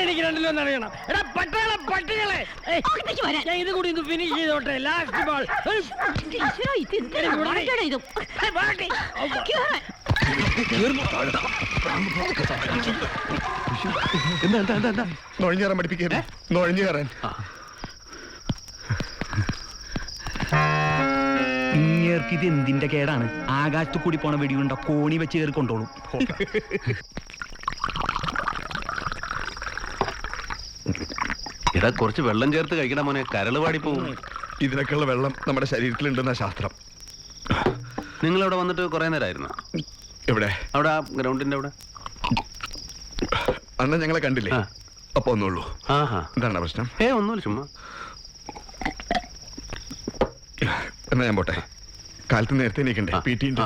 എനിക്ക് രണ്ടിലും ഒന്ന് അറിയണം. എടാ പട്ടാള പട്ടികളെ, ഞാൻ ഇത് കൂടി ഒന്ന് ഫിനിഷ് ചെയ്തോട്ടെ. Last ball. നുഴഞ്ഞേറാൻ പഠിപ്പിക്കരുത്. നുഴഞ്ഞേറാൻ ഇങ്ങേർക്ക് ഇത് എന്തിന്റെ കേടാണ്? ആകാശത്ത് കൂടി പോണ വെടിയുണ്ട കോണി വെച്ച് കയറി കൊണ്ടോളും. ഇടാ കുറച്ച് വെള്ളം ചേർത്ത് കഴിക്കണ മോനെ, കരള് പാടിപ്പോവും. ഇതിനൊക്കെയുള്ള വെള്ളം നമ്മുടെ ശരീരത്തിലുണ്ടെന്ന ശാസ്ത്രം. നിങ്ങൾ അവിടെ വന്നിട്ട് കുറെ നേരമായിരുന്നു? എവിടെ? അവിടെ ആ ഗ്രൗണ്ടിന്റെ അവിടെ. അന്ന് ഞങ്ങളെ കണ്ടില്ലേ? അപ്പൊ ഒന്നുള്ളൂ. എന്താണ് പ്രശ്നം? ഒന്നുമില്ല, ചുമ്മാ. എന്നാ ഞാൻ പോട്ടെ. കാലത്ത് നേരത്തെ നീക്കണ്ടേ? പി ടി ഉണ്ട്.